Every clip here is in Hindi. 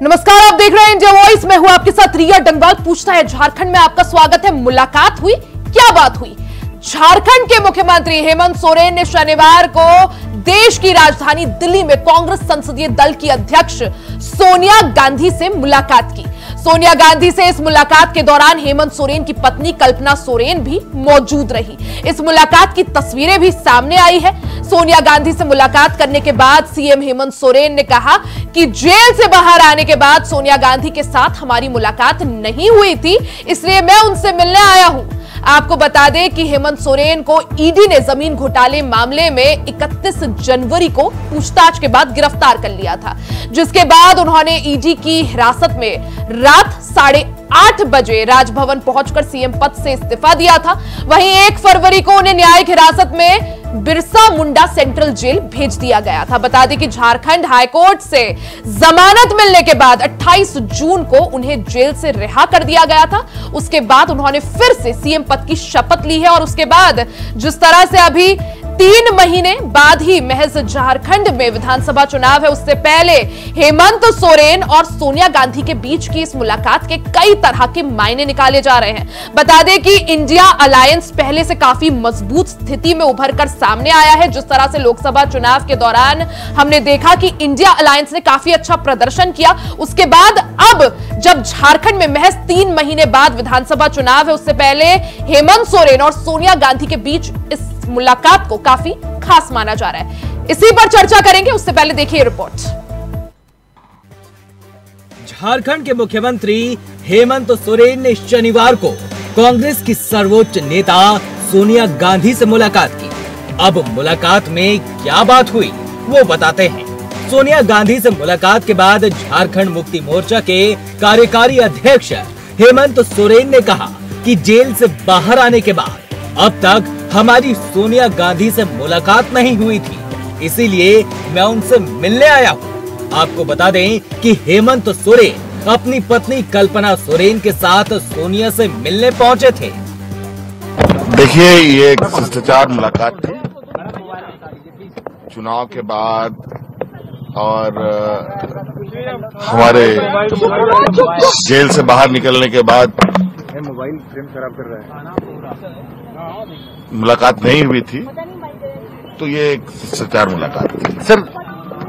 नमस्कार, आप देख रहे हैं इंडिया वॉइस। मैं हूं आपके साथ रिया डंगवाल। पूछता है झारखंड में आपका स्वागत है। मुलाकात हुई, क्या बात हुई? झारखंड के मुख्यमंत्री हेमंत सोरेन ने शनिवार को देश की राजधानी दिल्ली में कांग्रेस संसदीय दल की अध्यक्ष सोनिया गांधी से मुलाकात की। सोनिया गांधी से इस मुलाकात के दौरान हेमंत सोरेन की पत्नी कल्पना सोरेन भी मौजूद रही। इस मुलाकात की तस्वीरें भी सामने आई है। सोनिया गांधी से मुलाकात करने के बाद सीएम हेमंत सोरेन ने कहा कि जेल से बाहर आने के बाद सोनिया गांधी के साथ हमारी मुलाकात नहीं हुई थी, इसलिए मैं उनसे मिलने आया हूं। आपको बता दें कि हेमंत सोरेन को ईडी ने जमीन घोटाले मामले में 31 जनवरी को पूछताछ के बाद गिरफ्तार कर लिया था, जिसके बाद उन्होंने ईडी की हिरासत में रात 8:30 बजे राजभवन पहुंचकर सीएम पद से इस्तीफा दिया था। वहीं 1 फरवरी को उन्हें न्यायिक हिरासत में बिरसा मुंडा सेंट्रल जेल भेज दिया गया था। बता दें कि झारखंड हाईकोर्ट से जमानत मिलने के बाद 28 जून को उन्हें जेल से रिहा कर दिया गया था। उसके बाद उन्होंने फिर से सीएम पद की शपथ ली है और उसके बाद जिस तरह से अभी 3 महीने बाद ही महज झारखंड में विधानसभा चुनाव है, उससे पहले हेमंत सोरेन और सोनिया गांधी के बीच की इस मुलाकात के कई तरह के मायने निकाले जा रहे हैं। बता दें कि इंडिया अलायंस पहले से काफी मजबूत स्थिति में उभर कर सामने आया है। जिस तरह से लोकसभा चुनाव के दौरान हमने देखा कि इंडिया अलायंस ने काफी अच्छा प्रदर्शन किया, उसके बाद अब जब झारखंड में महज 3 महीने बाद विधानसभा चुनाव है, उससे पहले हेमंत सोरेन और सोनिया गांधी के बीच इस मुलाकात को काफी खास माना जा रहा है। इसी पर चर्चा करेंगे, उससे पहले देखिए रिपोर्ट। झारखंड के मुख्यमंत्री हेमंत सोरेन ने शनिवार को कांग्रेस की सर्वोच्च नेता सोनिया गांधी से मुलाकात की। अब मुलाकात में क्या बात हुई वो बताते हैं। सोनिया गांधी से मुलाकात के बाद झारखंड मुक्ति मोर्चा के कार्यकारी अध्यक्ष हेमंत सोरेन ने कहा कि जेल से बाहर आने के बाद अब तक हमारी सोनिया गांधी से मुलाकात नहीं हुई थी, इसीलिए मैं उनसे मिलने आया हूँ। आपको बता दें कि हेमंत सोरेन अपनी पत्नी कल्पना सोरेन के साथ सोनिया से मिलने पहुंचे थे। देखिए, ये एक शिष्टाचार मुलाकात थी चुनाव के बाद और हमारे जेल से बाहर निकलने के बाद मोबाइल फ्रेम खराब कर रहा है। मुलाकात नहीं हुई थी, तो ये एक शिष्टाचार मुलाकात थी। सर,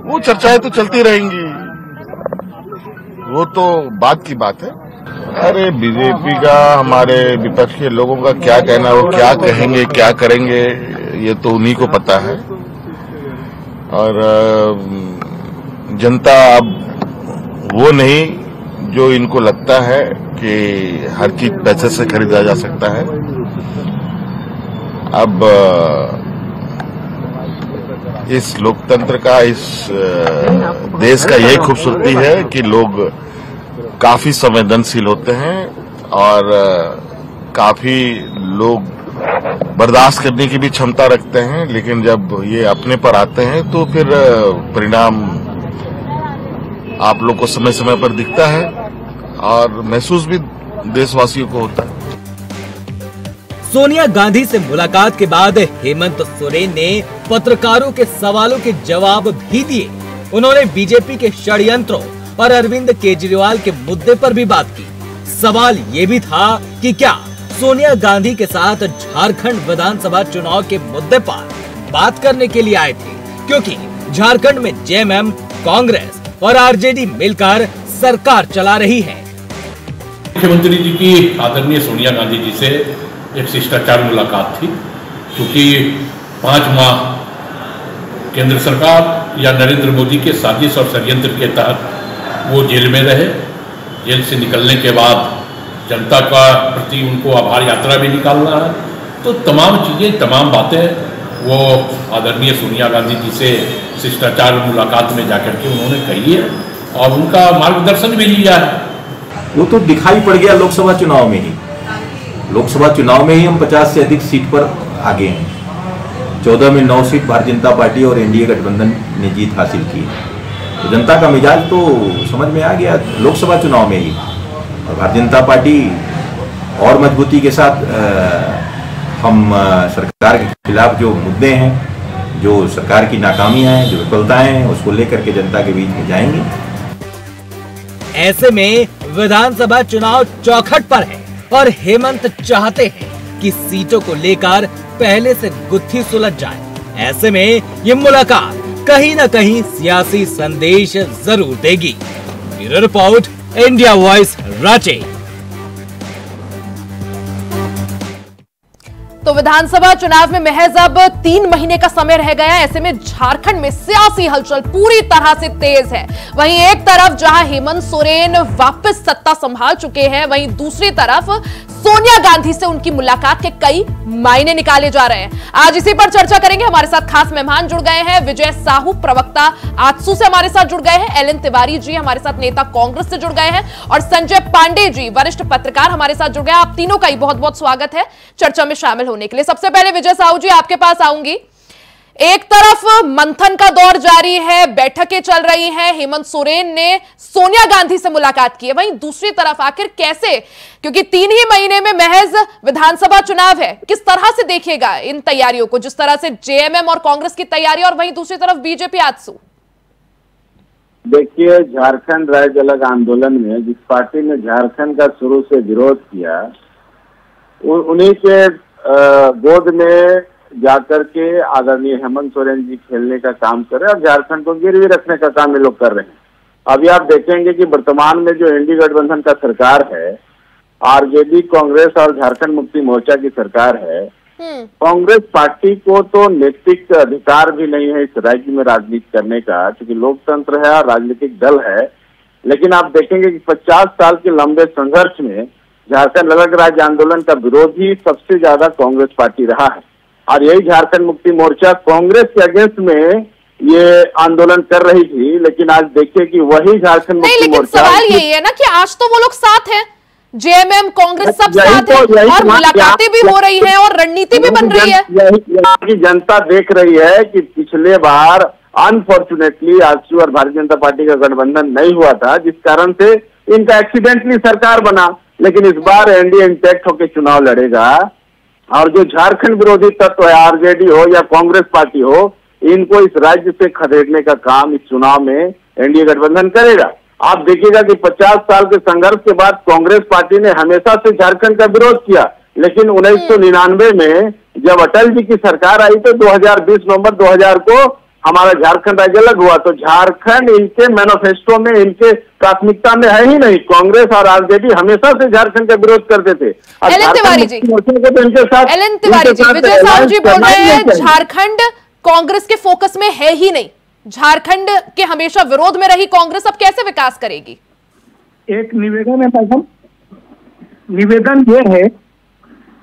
वो चर्चाएं तो चलती रहेंगी, वो तो बात की बात है। अरे बीजेपी का, हमारे विपक्ष के लोगों का क्या कहना, वो क्या कहेंगे क्या करेंगे, ये तो उन्हीं को पता है। और जनता अब वो नहीं जो इनको लगता है कि हर चीज पैसे से खरीदा जा सकता है। अब इस लोकतंत्र का, इस देश का यही खूबसूरती है कि लोग काफी संवेदनशील होते हैं और काफी लोग बर्दाश्त करने की भी क्षमता रखते हैं, लेकिन जब ये अपने पर आते हैं तो फिर परिणाम आप लोग को समय समय पर दिखता है और महसूस भी देशवासियों को होता है। सोनिया गांधी से मुलाकात के बाद हेमंत सोरेन ने पत्रकारों के सवालों के जवाब भी दिए। उन्होंने बीजेपी के षड्यंत्रों और अरविंद केजरीवाल के मुद्दे पर भी बात की। सवाल ये भी था कि क्या सोनिया गांधी के साथ झारखंड विधानसभा चुनाव के मुद्दे पर बात करने के लिए आए थे, क्योंकि झारखंड में जेएमएम, कांग्रेस और आरजेडी मिलकर सरकार चला रही है। मुख्यमंत्री जी की आदरणीय सोनिया गांधी जी से एक शिष्टाचार मुलाकात थी, क्योंकि 5 माह केंद्र सरकार या नरेंद्र मोदी के साजिश और षड्यंत्र के तहत वो जेल में रहे। जेल से निकलने के बाद जनता का प्रति उनको आभार यात्रा भी निकालना है, तो तमाम चीज़ें, तमाम बातें वो आदरणीय सोनिया गांधी जी से शिष्टाचार मुलाकात में जाकर के उन्होंने कही है और उनका मार्गदर्शन भी लिया है। वो तो दिखाई पड़ गया लोकसभा चुनाव में ही। लोकसभा चुनाव में ही हम 50 से अधिक सीट पर आगे हैं। 14 में 9 सीट भारतीय जनता पार्टी और एनडीए गठबंधन ने जीत हासिल की है। तो जनता का मिजाज तो समझ में आ गया लोकसभा चुनाव में ही। और भारतीय जनता पार्टी और मजबूती के साथ हम सरकार के खिलाफ जो मुद्दे हैं, जो सरकार की नाकामियां हैं, जो विफलताएं हैं, उसको लेकर के जनता के बीच में जाएंगे। ऐसे में विधानसभा चुनाव चौखट पर है और हेमंत चाहते हैं कि सीटों को लेकर पहले से गुत्थी सुलझ जाए। ऐसे में ये मुलाकात कहीं न कहीं सियासी संदेश जरूर देगी। Bureau report, India voice, Ranchi. तो विधानसभा चुनाव में महज अब 3 महीने का समय रह गया। ऐसे में झारखंड में सियासी हलचल पूरी तरह से तेज है। वहीं एक तरफ जहां हेमंत सोरेन वापस सत्ता संभाल चुके हैं, वहीं दूसरी तरफ सोनिया गांधी से उनकी मुलाकात के कई मायने निकाले जा रहे हैं। आज इसी पर चर्चा करेंगे। हमारे साथ खास मेहमान जुड़ गए हैं। विजय साहू, प्रवक्ता आजसू से हमारे साथ जुड़ गए हैं। एलन तिवारी जी हमारे साथ, नेता कांग्रेस से जुड़ गए हैं। और संजय पांडे जी, वरिष्ठ पत्रकार, हमारे साथ जुड़ गए हैं। आप तीनों का ही बहुत बहुत स्वागत है चर्चा में शामिल होने के लिए। सबसे पहले विजय साहू जी, आपके पास आऊंगी। एक तरफ मंथन का दौर जारी है, बैठकें चल रही हैं, हेमंत सोरेन ने सोनिया गांधी से मुलाकात की है। वहीं दूसरी तरफ आखिर कैसे, क्योंकि 3 ही महीने में महज विधानसभा चुनाव है, किस तरह से देखिएगा इन तैयारियों को, जिस तरह से जेएमएम और कांग्रेस की तैयारी, और वहीं दूसरी तरफ बीजेपी आजसू? देखिए, झारखंड राज्य अलग आंदोलन में जिस पार्टी ने झारखंड का शुरू से विरोध किया, उन्हीं के गोद में जाकर के आदरणीय हेमंत सोरेन जी खेलने का काम कर रहे हैं और झारखंड को गिरवी रखने का काम ये लोग कर रहे हैं। अभी आप देखेंगे कि वर्तमान में जो एनडीए गठबंधन का सरकार है, आरजेडी, कांग्रेस और झारखंड मुक्ति मोर्चा की सरकार है, कांग्रेस पार्टी को तो नैतिक अधिकार भी नहीं है इस राज्य में राजनीति करने का, क्योंकि लोकतंत्र है और राजनीतिक दल है। लेकिन आप देखेंगे कि 50 साल के लंबे संघर्ष में झारखंड अलग राज्य आंदोलन का विरोधी सबसे ज्यादा कांग्रेस पार्टी रहा है। और यही झारखंड मुक्ति मोर्चा कांग्रेस के अगेंस्ट में ये आंदोलन कर रही थी। लेकिन आज देखिए कि वही झारखंड मुक्ति मोर्चा, सवाल यही है ना कि आज तो वो लोग साथ हैं, जेएमएम, कांग्रेस सब साथ है, और मुलाकातें भी हो रही है और रणनीति भी बन रही है। यही जनता देख रही है कि पिछले बार अनफॉर्चुनेटली आजसू और भारतीय जनता पार्टी का गठबंधन नहीं हुआ था, जिस कारण से इनका एक्सीडेंटली सरकार बना। लेकिन इस बार एनडीए इंटैक्ट होकर चुनाव लड़ेगा और जो झारखंड विरोधी तत्व है, आरजेडी हो या कांग्रेस पार्टी हो, इनको इस राज्य से खदेड़ने का काम इस चुनाव में एनडीए गठबंधन करेगा। आप देखिएगा कि 50 साल के संघर्ष के बाद कांग्रेस पार्टी ने हमेशा से झारखंड का विरोध किया, लेकिन 1999 में जब अटल जी की सरकार आई तो 2020 नवंबर 2000 को हमारा झारखंड राज्य अलग हुआ। तो झारखंड इनके मैनिफेस्टो में, इनके प्राथमिकता में है ही नहीं। कांग्रेस और आरजेडी हमेशा से झारखंड का विरोध करते थे। एलन तिवारी जी, विजय साहू जी बोल रहे हैं झारखंड कांग्रेस के फोकस में है ही नहीं, झारखंड के हमेशा विरोध में रही कांग्रेस, अब कैसे विकास करेगी? एक निवेदन है मैडम, निवेदन ये है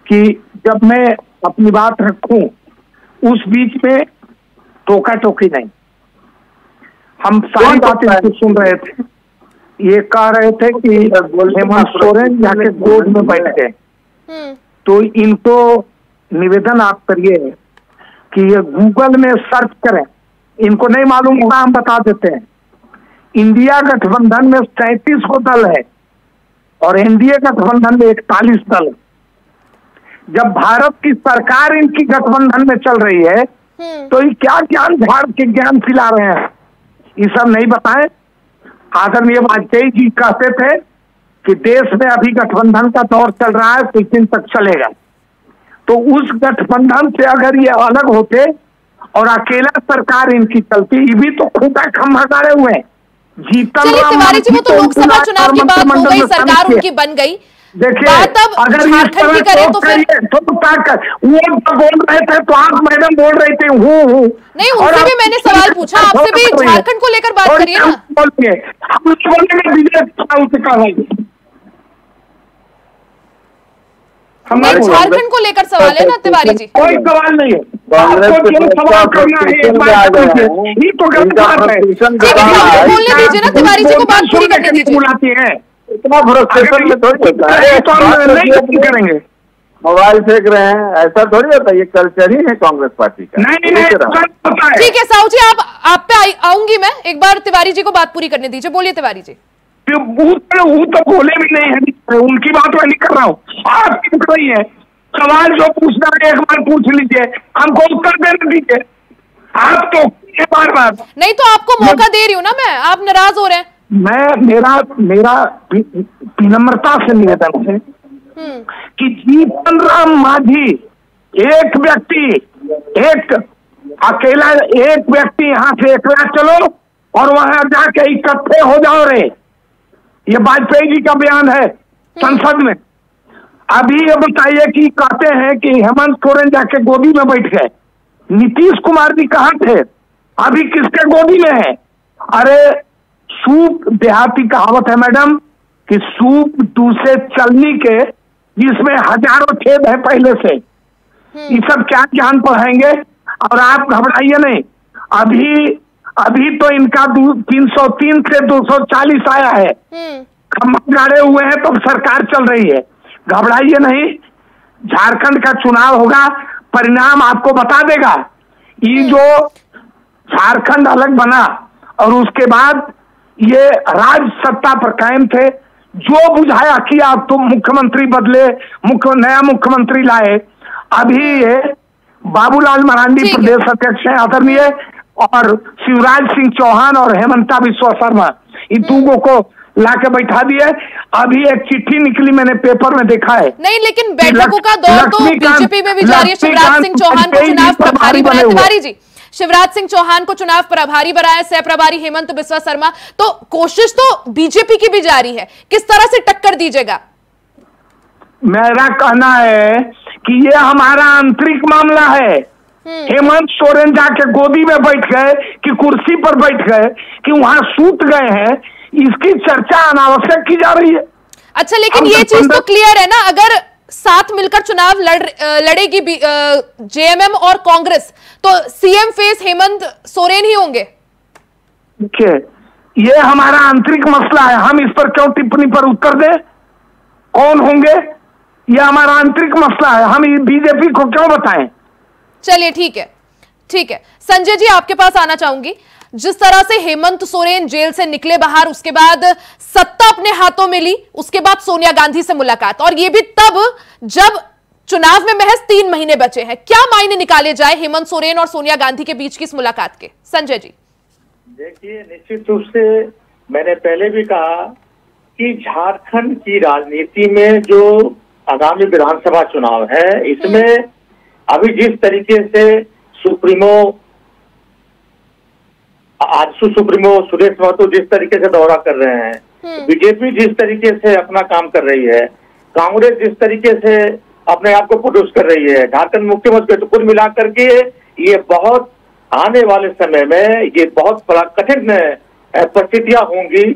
कि जब मैं अपनी बात रखूं उस बीच में टोका टोकी नहीं। हम सारी बातें सुन रहे थे, ये कह रहे थे कि हेमंत सोरेन जाके गोद में बैठ गए। तो इनको निवेदन आप करिए कि ये गूगल में सर्च करें, इनको नहीं मालूम होगा, हम बता देते हैं। इंडिया गठबंधन में 37 को दल है और एनडीए गठबंधन में 41 दल। जब भारत की सरकार इनकी गठबंधन में चल रही है तो ये क्या ज्ञान झाड़ के ज्ञान खिला रहे हैं, ये सब नहीं बताएं। आदरणीय वाजपेयी जी कहते थे कि देश में अभी गठबंधन का दौर चल रहा है, कुछ दिन तक चलेगा। तो उस गठबंधन से अगर ये अलग होते और अकेला सरकार इनकी चलती, ये भी तो खुदा खम्भा गाड़े हुए हैं। चलिए तिवारी जी, वो तो लोकसभा चुनाव की बात हो गई, सरकार उनकी बन गई। देखिए, अगर झारखंड की करें तो फिर वो बोल रहे थे तो आप मैडम बोल रहे थे हूँ नहीं, उनसे भी मैंने सवाल पूछा, आपसे भी झारखंड को लेकर बात करिए ना। हम झारखंड को लेकर सवाल है ना तिवारी जी? कोई सवाल नहीं है, आपको जो सवाल करना है ये तो गलत बात है। बोलने दीजिए ना तिवारी जी को, बात पूरी करने दीजिए। बुलाती है इतना फ्रस्ट्रेशन में थोड़ी होता है, तो हम नहीं करेंगे। मोबाइल फेंक रहे हैं, ऐसा थोड़ी होता है, ये कल्चर ही है कांग्रेस पार्टी का। नहीं, ठीक है साहू जी, आप पे आऊंगी मैं, एक बार तिवारी जी को बात पूरी करने दीजिए। बोलिए तिवारी जी। वो तो बोले भी नहीं है, उनकी बात मैं नहीं कर रहा हूँ, आप पूछ रही है। सवाल जो पूछना है एक बार पूछ लीजिए, हमको उत्तर देने दीजिए। आप तो बार बार नहीं, तो आपको मौका दे रही हूँ ना मैं, आप नाराज हो रहे हैं। मेरा विनम्रता से निवेदन है कि जीतन राम मांझी एक व्यक्ति, एक अकेला एक व्यक्ति यहाँ से एकला चलो और वहां जाके इकट्ठे हो जाओ रे, ये वाजपेयी जी का बयान है संसद में। अभी ये बताइए कि कहते हैं कि हेमंत सोरेन जाके गोदी में बैठ गए, नीतीश कुमार जी कहाँ थे, अभी किसके गोदी में है? अरे सूप, देहाती कहावत है मैडम कि सूप दूसरे चलनी के जिसमें हजारों छेद है पहले से, ये सब क्या ज्ञान पढ़ाएंगे? और आप घबराइए नहीं, अभी तो इनका 303 से 240 आया है, खम्भे गाड़े हुए हैं तो सरकार चल रही है। घबराइए नहीं, झारखंड का चुनाव होगा, परिणाम आपको बता देगा। ये जो झारखंड अलग बना और उसके बाद ये राज सत्ता पर कायम थे, जो बुझाया किया, तो मुख्यमंत्री बदले, नया मुख्यमंत्री लाए। अभी ये बाबूलाल मरांडी प्रदेश अध्यक्ष हैं आदरणीय, और शिवराज सिंह चौहान और हेमंता बिस्वा शर्मा, इन दोनों को लाके बैठा दिए। अभी एक चिट्ठी निकली, मैंने पेपर में देखा है। नहीं, लेकिन बैठकों का दौर तो बीजेपी में भी जारी है। शिवराज सिंह चौहान को चुनाव प्रभारी बनाया, तिवारी जी, शिवराज सिंह चौहान को चुनाव प्रभारी बनाया, सह प्रभारी हेमंत बिस्वा शर्मा, तो कोशिश तो बीजेपी की भी जारी है। किस तरह से टक्कर दीजिएगा? मेरा कहना है कि ये हमारा आंतरिक मामला है। हेमंत सोरेन जाके गोदी में बैठ गए कि कुर्सी पर बैठ गए कि वहां सूत गए हैं, इसकी चर्चा अनावश्यक की जा रही है। अच्छा, लेकिन ये चीज तो क्लियर है ना, अगर साथ मिलकर चुनाव लड़ेगी जेएमएम और कांग्रेस, तो सीएम फेस हेमंत सोरेन ही होंगे। देखिए, ये हमारा आंतरिक मसला है, हम इस पर क्यों टिप्पणी पर उत्तर दें? कौन होंगे, ये हमारा आंतरिक मसला है, हम बीजेपी को क्यों बताएं? चलिए, ठीक है, ठीक है। संजय जी, आपके पास आना चाहूंगी। जिस तरह से हेमंत सोरेन जेल से निकले बाहर, उसके बाद सत्ता अपने हाथों में ली, उसके बाद सोनिया गांधी से मुलाकात, और यह भी तब जब चुनाव में महज 3 महीने बचे हैं। क्या मायने निकाले जाए हेमंत सोरेन और सोनिया गांधी के बीच की इस मुलाकात के? संजय जी। देखिए, निश्चित रूप से मैंने पहले भी कहा कि झारखंड की राजनीति में जो आगामी विधानसभा चुनाव है, इसमें अभी जिस तरीके से सुप्रीमो सुरेश महतो जिस तरीके से दौरा कर रहे हैं, बीजेपी जिस तरीके से अपना काम कर रही है, कांग्रेस जिस तरीके से अपने आप को प्रोड्यूस कर रही है, झारखंड मुक्ति मोर्चा, तो कुल मिलाकर के ये बहुत आने वाले समय में ये बहुत बड़ा कठिन परिस्थितियां होंगी,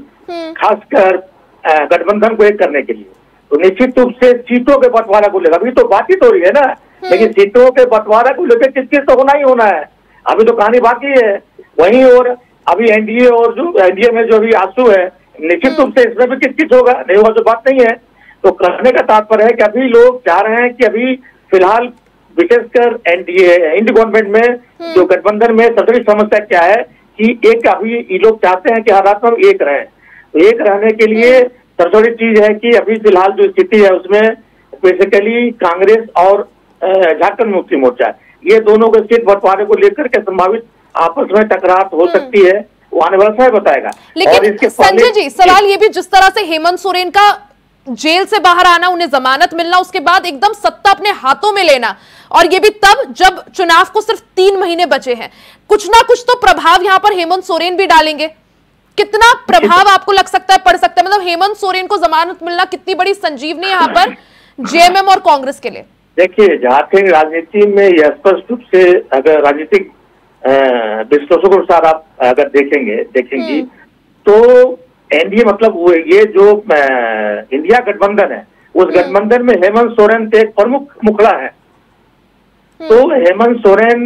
खासकर गठबंधन को एक करने के लिए। तो निश्चित रूप से सीटों के बंटवारा को लेकर अभी तो बातचीत हो रही है ना, लेकिन सीटों के बंटवारा को लेकर किस तो होना ही होना है, अभी तो कहानी बाकी है। वहीं और अभी एनडीए और जो एनडीए में जो अभी आंसू है, निश्चित रूप से इसमें भी किस होगा, नहीं होगा तो बात नहीं है। तो कहने का तात्पर्य है कि अभी लोग चाह रहे हैं कि अभी फिलहाल विशेषकर एनडीए इंडी गवर्नमेंट में जो गठबंधन में सबसे बड़ी समस्या क्या है कि एक अभी ये लोग चाहते हैं कि हर रात में एक रहें। तो एक रहने के लिए सबसे बड़ी चीज है कि अभी फिलहाल जो स्थिति है उसमें बेसिकली कांग्रेस और झारखंड मुक्ति मोर्चा, ये दोनों के सीट बंटवारे को लेकर के संभावित आपस में टकरार हो सकती है, वो आने वाला समय बताएगा। लेकिन संजय जी, सवाल ये भी, जिस तरह से हेमंत सोरेन का जेल से बाहर आना, उन्हें जमानत मिलना, उसके बाद एकदम सत्ता अपने हाथों में लेना, और ये भी तब जब चुनाव को सिर्फ 3 महीने बचे हैं, कुछ ना कुछ तो प्रभाव यहां पर हेमंत सोरेन भी डालेंगे। कितना प्रभाव आपको लग सकता है, पड़ सकता है? मतलब हेमंत सोरेन को जमानत मिलना कितनी बड़ी संजीवनी यहां पर जेएमएम और कांग्रेस के लिए? देखिए, झारखंड राजनीति में यह स्पष्ट रूप से, अगर राजनीतिक विश्लेषकों के अनुसार आप अगर देखेंगी तो एनडीए मतलब वो ये जो इंडिया गठबंधन है, उस गठबंधन में हेमंत सोरेन एक प्रमुख मुखड़ा है। तो हेमंत सोरेन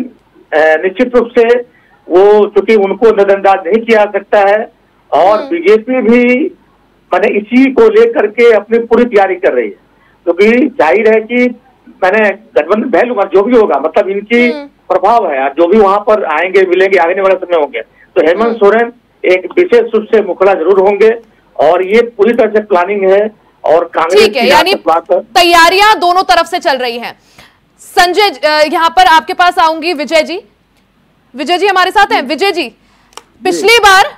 निश्चित रूप से वो, चूंकि उनको नजरअंदाज नहीं किया जा सकता है, और बीजेपी भी मैंने इसी को लेकर के अपनी पूरी तैयारी कर रही है, क्योंकि जाहिर है कि मैंने गठबंधन पहलू जो भी होगा, मतलब इनकी प्रभाव है, जो भी वहां पर आएंगे मिलेंगे आने वाले समय होंगे, तो हेमंत सोरेन एक विशेष रूप से मुखड़ा जरूर होंगे, और ये पूरी तरह से प्लानिंग है। और कांग्रेस, ठीक है, यानी तैयारियां दोनों तरफ से चल रही हैं। संजय, यहां पर आपके पास आऊंगी। विजय जी हमारे साथ हैं। विजय जी, पिछली बार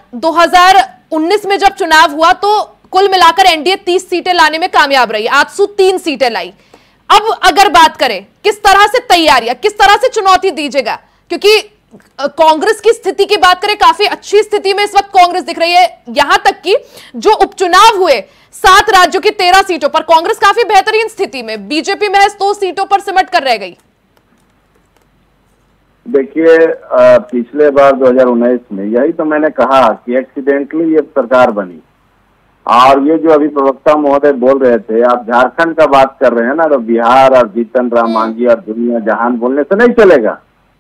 19 में जब चुनाव हुआ तो कुल मिलाकर एनडीए 30 सीटें लाने में कामयाब रही, आजसू 3 सीटें लाई। अब अगर बात करें किस तरह से तैयारियां, किस तरह से चुनौती दीजिएगा, क्योंकि कांग्रेस की स्थिति की बात करें काफी अच्छी स्थिति में इस वक्त कांग्रेस दिख रही है, यहां तक कि जो उपचुनाव हुए 7 राज्यों की 13 सीटों पर कांग्रेस काफी बेहतरीन स्थिति में, बीजेपी महज 2 सीटों पर सिमट कर रह गई। देखिए, पिछले बार 2019 में यही तो मैंने कहा कि एक्सीडेंटली ये सरकार बनी, और ये जो अभी प्रवक्ता महोदय बोल रहे थे, आप झारखंड का बात कर रहे हैं ना, तो बिहार और जीतन राम मांझी और दुनिया जहान बोलने से नहीं चलेगा।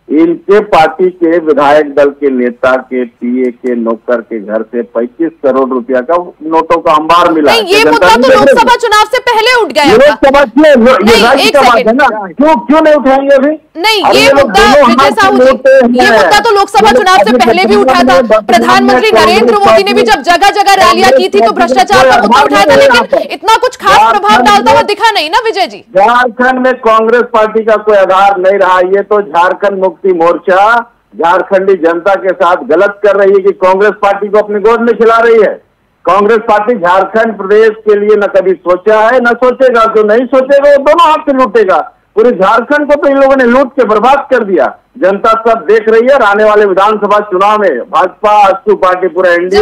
इनके पार्टी के विधायक दल के नेता के पीए के नौकर के घर से 25 करोड़ रुपया का नोटों का अंबार मिला। नहीं, ये मुद्दा तो लोकसभा चुनाव से पहले उठ गया। लोकसभा क्यों नहीं उठाएंगे अभी? नहीं, ये मुद्दा विजय साहू जी, ये मुद्दा तो लोकसभा चुनाव से पहले भी उठा था। प्रधानमंत्री नरेंद्र मोदी ने भी जब जगह जगह रैलियां की थी तो भ्रष्टाचार का मुद्दा उठाया था, लेकिन इतना कुछ खास प्रभाव डालता हुआ दिखा नहीं ना विजय जी। झारखंड में कांग्रेस पार्टी का कोई आधार नहीं रहा। ये तो झारखंड मुक्ति मोर्चा झारखंडी जनता के साथ गलत कर रही है कि कांग्रेस पार्टी को अपनी गोद में खिला रही है। कांग्रेस पार्टी झारखंड प्रदेश के लिए न कभी सोचा है न सोचेगा। जो नहीं सोचेगा वो दोनों हाथ से लूटेगा। पूरे झारखंड को तो इन लोगों ने लूट के बर्बाद कर दिया। जनता सब देख रही है। आने वाले विधानसभा चुनाव में भाजपा आजसू पार्टी पूरा इंडिया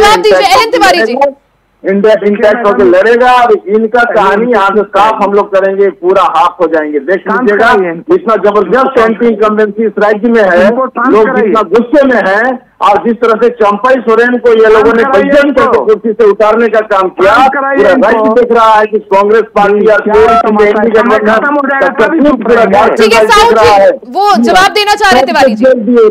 इंटैक्ट होकर लड़ेगा। और इनका कहानी यहाँ से साफ हम लोग करेंगे, पूरा हाफ हो जाएंगे। देख लीजिएगा इतना जबरदस्त एंटी इनकम्बेंसी इस राज्य में है, लोग जितना गुस्से में है, और जिस तरह से चंपाई सोरेन को ये लोगों ने बेइज्जत करके कुर्सी से उतारने का काम किया, पूरा राज्य देख रहा है कि कांग्रेस पार्टी वो जवाब देना चाह रहे तिवारी जी।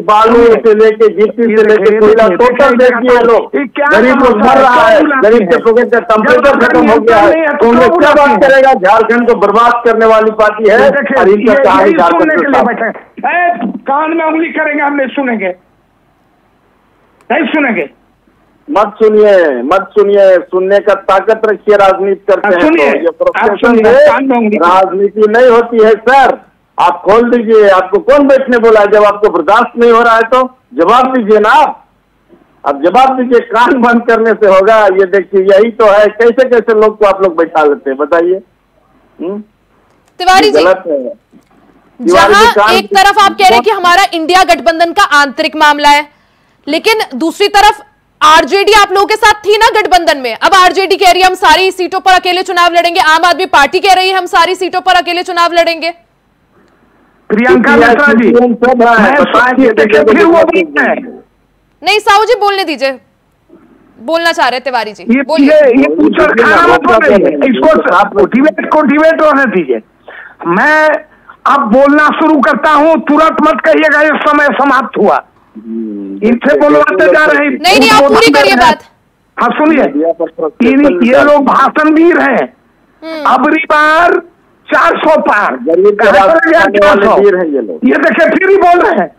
बालू से लेके गिट्टी से लेके कोयला टोटल देखिए लोग, गरीब लोग मर रहा है, गरीब के पॉकेट का टेम्परेचर खत्म हो गया है। कांग्रेस क्या बात करेगा? झारखंड को बर्बाद करने वाली पार्टी है और इनका कहानी झारखंड कान में उंगली करेंगे, हम नहीं सुनेंगे, नहीं सुनेंगे। मत सुनिए, मत सुनिए, सुनने का ताकत रखिए। राजनीति करते हैं तो ये प्रोफेशन में राजनीति नहीं होती है सर। आप खोल दीजिए, आपको कौन बैठने बोला है? जब आपको बर्दाश्त नहीं हो रहा है तो जवाब दीजिए ना आप। अब जवाब दीजिए, कान बंद करने से होगा? ये देखिए, यही तो है। कैसे कैसे लोग को आप लोग बैठा लेते हैं, बताइए। तिवारी जी, गलत है। जहां एक तरफ आप कह रहे हैं कि हमारा इंडिया गठबंधन का आंतरिक मामला है, लेकिन दूसरी तरफ आरजेडी आप लोगों के साथ थी ना गठबंधन में। अब आरजेडी कह रही है हम सारी सीटों पर अकेले चुनाव लड़ेंगे, आम आदमी पार्टी कह रही है हम सारी सीटों पर अकेले चुनाव लड़ेंगे। प्रियंका मिश्रा जी, नहीं साहू जी बोलने दीजिए, बोलना चाह रहे तिवारी जी, बोलिए। इसको डिबेट होने दीजिए। मैं अब बोलना शुरू करता हूँ, तुरंत मत कहिएगा ये समय समाप्त हुआ। इनसे बोलवाते जा रहे हैं। नहीं, आप पूरी करिए बात। हाँ सुनिए, ये लोग भाषण वीर हैं। अबरी बार 400 पार, ये देखिए फिर ही बोल रहे हैं।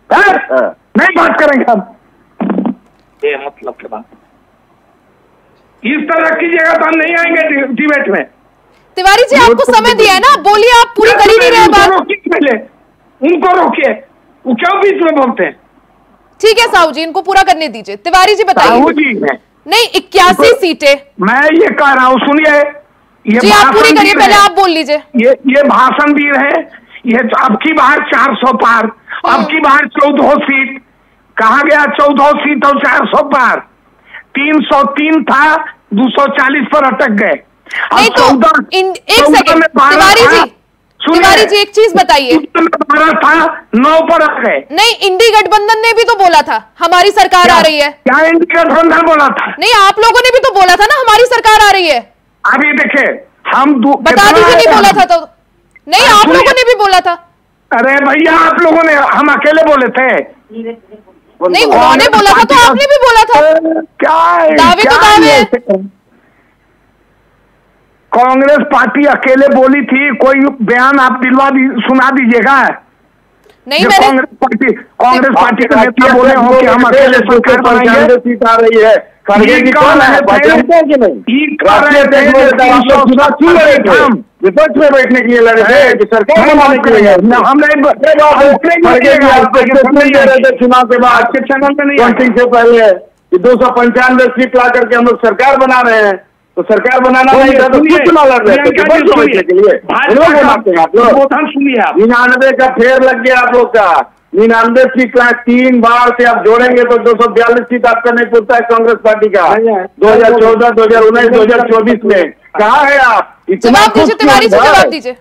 नहीं बात करेंगे हम, ये मतलब के बात इस तरह कीजिएगा तो हम नहीं आएंगे डिबेट में। तिवारी जी आपको समय दिया है ना, बोलिए, आप पूरी कर ही नहीं रहे बात। पहले उनको रोकिए, वो क्यों बीच में बोलते हैं? ठीक है साहू जी, इनको पूरा करने दीजिए। तिवारी जी बताइए। नहीं 81 सीटें मैं ये कह रहा हूँ, सुनिए। ये आप पूरी करिए, पहले आप बोल लीजिए। ये भाषण वीर है। ये अब की बार 400 पार, अब की बार 14 सीट। कहा गया 14 सीट और 400 पार। 303 था, 240 पर अटक गए। नहीं तो एक सेकंड तिवारी जी एक चीज बताइए। 12 था, 9 पर आ गए। नहीं, इंडी गठबंधन ने भी तो बोला था हमारी सरकार आ रही है। क्या इंडी गठबंधन बोला था? नहीं, आप लोगों ने भी तो बोला था ना हमारी सरकार आ रही है। अभी देखे हम बता दीजिए, नहीं बोला था तो? नहीं, आप लोगों ने भी बोला था। अरे भैया, आप लोगों ने, हम अकेले बोले थे? नहीं, उन्होंने बोला था तो आपने भी बोला था। क्या दावे तो दावे। कांग्रेस पार्टी अकेले बोली थी, कोई बयान आप सुना दीजिएगा। नहीं, मैंने कांग्रेस पार्टी के नेता बोले हो कि हम अकेले सरकार बनाएंगे। सीट आ रही है, विपक्ष में बैठने के लिए लड़े थे, सरकार बनाने के लिए। हम चुनाव के बाद से पहले कि 295 सीट ला करके हम लोग सरकार बना रहे हैं। तो सरकार बनाना नहीं था तो क्यों चुनाव लड़ रहे थे? के लिए आप लोग 99 का फेर लग गया आप लोग का। 99 सीट ला 3 बार से आप जोड़ेंगे तो 242 सीट आपका नहीं पूछता है कांग्रेस पार्टी का। 2014, 2019, 2024 में कहाँ है आप? जवाब दीजिए तिवारी जी, जवाब दीजिए।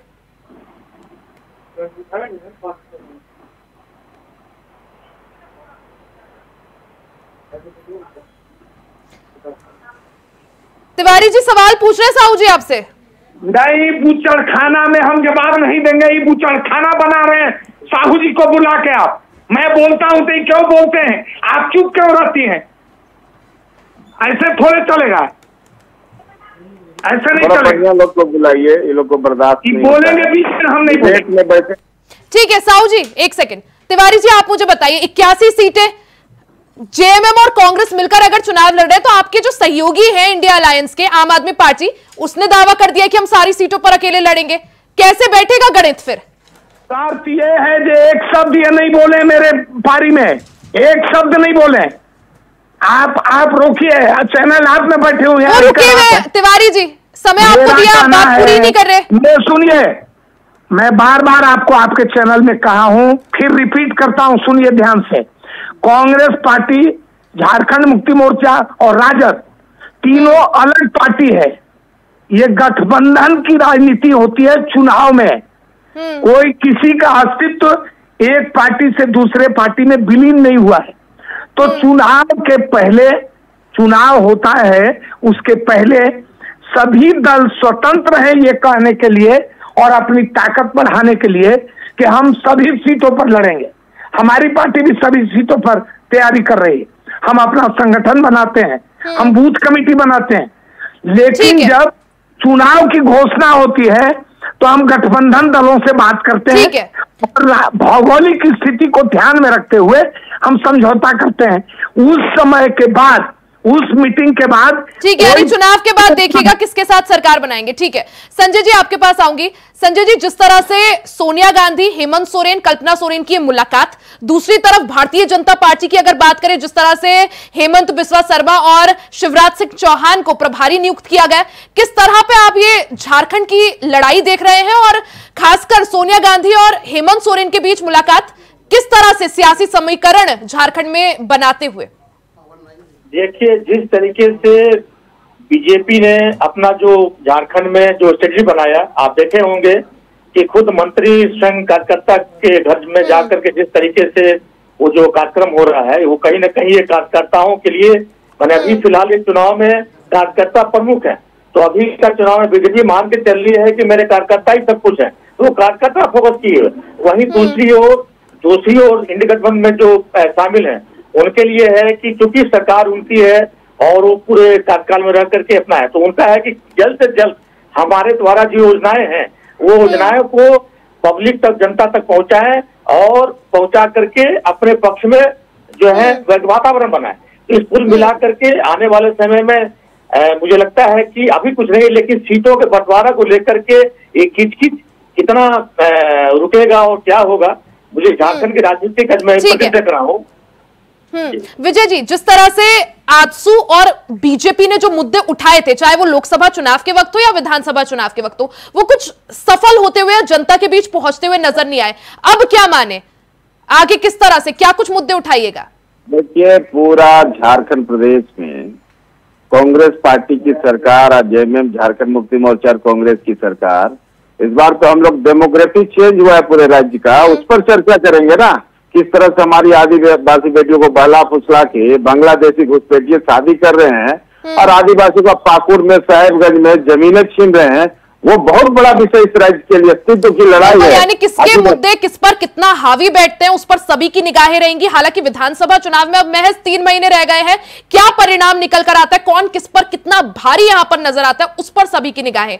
तिवारी जी सवाल पूछ रहे हैं साहू जी आपसे। नहीं, बूचड़खाना में हम जवाब नहीं देंगे। ये बूचड़खाना बना रहे हैं साहू जी को बुला के। आप, मैं बोलता हूं तो क्यों बोलते हैं? आप चुप क्यों रहती हैं? ऐसे थोड़े चलेगा, ऐसे नहीं चलेगा। लोग को बुलाइए, ये लोग को बर्दाश्त नहीं बोलेंगे बीच में, हम नहीं बोलेंगे। ठीक है साहू जी, एक सेकंड। तिवारी जी आप मुझे बताइए, 81 सीटें जेएमएम और कांग्रेस मिलकर अगर चुनाव लड़ रहे हैं तो आपके जो सहयोगी हैं इंडिया अलायंस के, आम आदमी पार्टी, उसने दावा कर दिया कि हम सारी सीटों पर अकेले लड़ेंगे। कैसे बैठेगा गणित फिर? ये है जो एक शब्द ये नहीं बोले मेरे पारी में, एक शब्द नहीं बोले। आप रोकिए, चैनल आप में बैठे हुए हैं। रुकिए तिवारी जी, समय आपको दिया, आप बात पूरी नहीं कर रहे। सुनिए, मैं बार बार आपको आपके चैनल में कहा हूं, फिर रिपीट करता हूं, सुनिए ध्यान से। कांग्रेस पार्टी, झारखंड मुक्ति मोर्चा और राजद तीनों अलग पार्टी है। ये गठबंधन की राजनीति होती है चुनाव में। कोई किसी का अस्तित्व एक पार्टी से दूसरे पार्टी में विलीन नहीं हुआ है। तो चुनाव के पहले, चुनाव होता है उसके पहले सभी दल स्वतंत्र हैं ये कहने के लिए और अपनी ताकत बढ़ाने के लिए कि हम सभी सीटों पर लड़ेंगे। हमारी पार्टी भी सभी सीटों पर तैयारी कर रही है। हम अपना संगठन बनाते हैं, हम बूथ कमेटी बनाते हैं, लेकिन जब चुनाव की घोषणा होती है तो हम गठबंधन दलों से बात करते हैं और भौगोलिक स्थिति को ध्यान में रखते हुए हम समझौता करते हैं। उस समय के बाद, उस मीटिंग के बाद, ठीक है, चुनाव के बाद देखिएगा किसके साथ सरकार बनाएंगे। ठीक है, संजय जी आपके पास आऊंगी। संजय जी, जिस तरह से सोनिया गांधी, हेमंत सोरेन, कल्पना सोरेन की मुलाकात, दूसरी तरफ भारतीय जनता पार्टी की अगर बात करें, जिस तरह से हेमंत बिस्वा शर्मा और शिवराज सिंह चौहान को प्रभारी नियुक्त किया गया, किस तरह पे आप ये झारखंड की लड़ाई देख रहे हैं और खासकर सोनिया गांधी और हेमंत सोरेन के बीच मुलाकात किस तरह से सियासी समीकरण झारखंड में बनाते हुए? देखिए, जिस तरीके से बीजेपी ने अपना जो झारखंड में जो स्ट्रेटजी बनाया, आप देखे होंगे कि खुद मंत्री संघ कार्यकर्ता के घर में जाकर के जिस तरीके से वो जो कार्यक्रम हो रहा है, वो कहीं ना कहीं ये कार्यकर्ताओं के लिए, मैंने अभी फिलहाल इस चुनाव में कार्यकर्ता प्रमुख है, तो अभी का चुनाव में बीजेपी मान के चल रही है कि मेरे कार्यकर्ता ही सब कुछ है, तो कार्यकर्ता फोकस की है। वहीं दूसरी ओर इंडिया गठबंधन में जो शामिल है उनके लिए है कि चूंकि सरकार उनकी है और वो पूरे कार्यकाल में रह करके अपना है, तो उनका है कि जल्द से जल्द हमारे द्वारा जो योजनाएं हैं वो योजनाओं को पब्लिक तक, जनता तक पहुंचाएं और पहुंचा करके अपने पक्ष में जो है वातावरण बनाए। इस कुल मिला करके आने वाले समय में मुझे लगता है कि अभी कुछ नहीं, लेकिन सीटों के बंटवारा को लेकर के एक खिचखिच कितना रुकेगा और क्या होगा, मुझे झारखंड की राजनीति का मैं देख रहा हूँ। विजय जी, जिस तरह से आजसू और बीजेपी ने जो मुद्दे उठाए थे, चाहे वो लोकसभा चुनाव के वक्त हो या विधानसभा चुनाव के वक्त हो, वो कुछ सफल होते हुए जनता के बीच पहुंचते हुए नजर नहीं आए। अब क्या माने, आगे किस तरह से, क्या कुछ मुद्दे उठाइएगा? देखिए, पूरा झारखंड प्रदेश में कांग्रेस पार्टी की सरकार और जेएमएम झारखंड मुक्ति मोर्चा कांग्रेस की सरकार, इस बार तो हम लोग डेमोग्राफी चेंज हुआ है पूरे राज्य का, उस पर चर्चा करेंगे ना। किस तरह से हमारी आदिवासी बेटियों को बहला फुसला के बांग्लादेशी घुसपैठिए शादी कर रहे हैं और आदिवासी को पाकुड़ में, साहेबगंज में जमीनें छीन रहे हैं, वो बहुत बड़ा विषय इस राज्य के लिए अस्तित्व की लड़ाई है। यानी किसके मुद्दे किस पर कितना हावी बैठते हैं उस पर सभी की निगाहें रहेंगी। हालांकि विधानसभा चुनाव में अब महज 3 महीने रह गए हैं, क्या परिणाम निकल कर आता है, कौन किस पर कितना भारी यहां पर नजर आता है, उस पर सभी की निगाहें।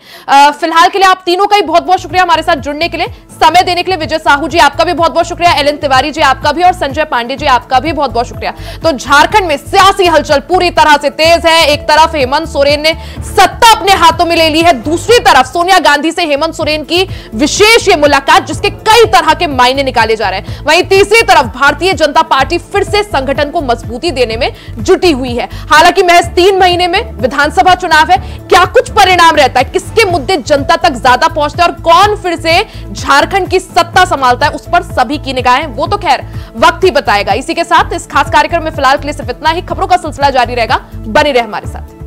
फिलहाल के लिए आप तीनों का ही बहुत बहुत शुक्रिया हमारे साथ जुड़ने के लिए, समय देने के लिए। विजय साहू जी आपका भी बहुत बहुत शुक्रिया, एलन तिवारी जी आपका भी, और संजय पांडे जी आपका भी बहुत बहुत शुक्रिया। तो झारखंड में सियासी हलचल पूरी तरह से तेज है। एक तरफ हेमंत सोरेन ने सत्ता अपने हाथों में ले ली है, दूसरी तरफ सोनिया गांधी से हेमंत सोरेन की विशेष ये मुलाकात, जिसके कई तरह के मायने निकाले जा रहे हैं। वहीं तीसरी तरफ भारतीय जनता पार्टी फिर से संगठन को मजबूती देने में जुटी हुई है। हालांकि महज 3 महीने में विधानसभा चुनाव है, क्या कुछ परिणाम रहता है, किसके मुद्दे जनता तक ज्यादा पहुंचते हैं और कौन फिर से झारखंड की सत्ता संभालता है, उस पर सभी की निगाहें, वो तो खैर वक्त ही बताएगा। इसी के साथ इस खास कार्यक्रम में फिलहाल के लिए सिर्फ इतना ही। खबरों का सिलसिला जारी रहेगा, बने रहे हमारे साथ।